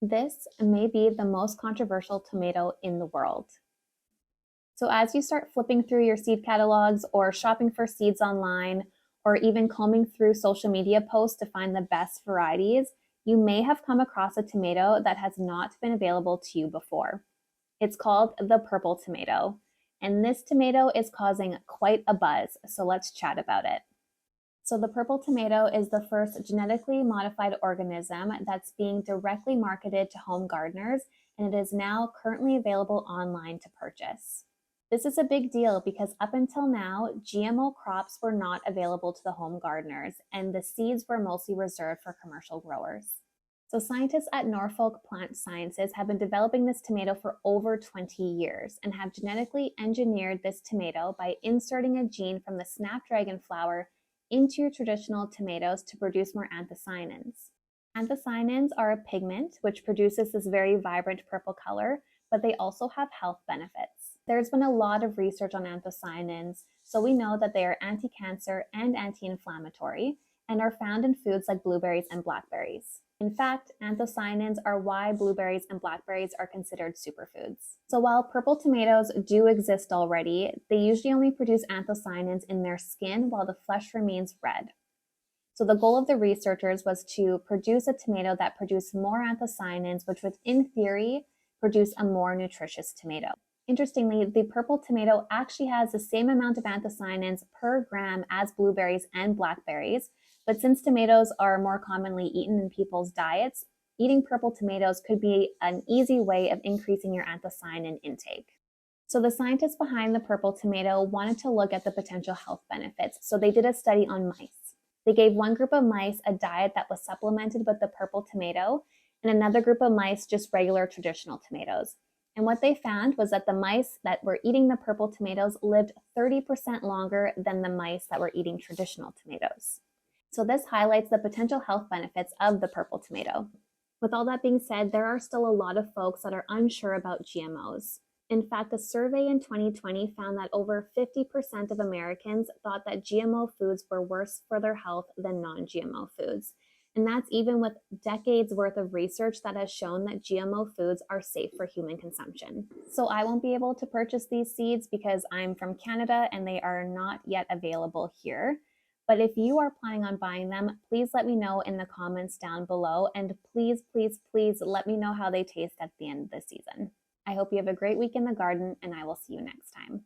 This may be the most controversial tomato in the world. So, as you start flipping through your seed catalogs or shopping for seeds online, or even combing through social media posts to find the best varieties, you may have come across a tomato that has not been available to you before. It's called the purple tomato, and this tomato is causing quite a buzz, so let's chat about it. So, the purple tomato is the first genetically modified organism that's being directly marketed to home gardeners, and it is now currently available online to purchase. This is a big deal because up until now, GMO crops were not available to the home gardeners, and the seeds were mostly reserved for commercial growers. So, scientists at Norfolk Plant Sciences have been developing this tomato for over 20 years and have genetically engineered this tomato by inserting a gene from the snapdragon flower into your traditional tomatoes to produce more anthocyanins. Anthocyanins are a pigment which produces this very vibrant purple color, but they also have health benefits. There's been a lot of research on anthocyanins, so we know that they are anti-cancer and anti-inflammatory and are found in foods like blueberries and blackberries. In fact, anthocyanins are why blueberries and blackberries are considered superfoods. So while purple tomatoes do exist already, they usually only produce anthocyanins in their skin while the flesh remains red. So the goal of the researchers was to produce a tomato that produced more anthocyanins, which would, in theory, produce a more nutritious tomato. Interestingly, the purple tomato actually has the same amount of anthocyanins per gram as blueberries and blackberries, but since tomatoes are more commonly eaten in people's diets, eating purple tomatoes could be an easy way of increasing your anthocyanin intake. So the scientists behind the purple tomato wanted to look at the potential health benefits, so they did a study on mice. They gave one group of mice a diet that was supplemented with the purple tomato, and another group of mice just regular traditional tomatoes. And what they found was that the mice that were eating the purple tomatoes lived 30% longer than the mice that were eating traditional tomatoes. So this highlights the potential health benefits of the purple tomato. With all that being said, there are still a lot of folks that are unsure about GMOs. In fact, a survey in 2020 found that over 50% of Americans thought that GMO foods were worse for their health than non-GMO foods. And that's even with decades worth of research that has shown that GMO foods are safe for human consumption. So I won't be able to purchase these seeds because I'm from Canada and they are not yet available here. But if you are planning on buying them, please let me know in the comments down below. And please, please, please let me know how they taste at the end of the season. I hope you have a great week in the garden, and I will see you next time.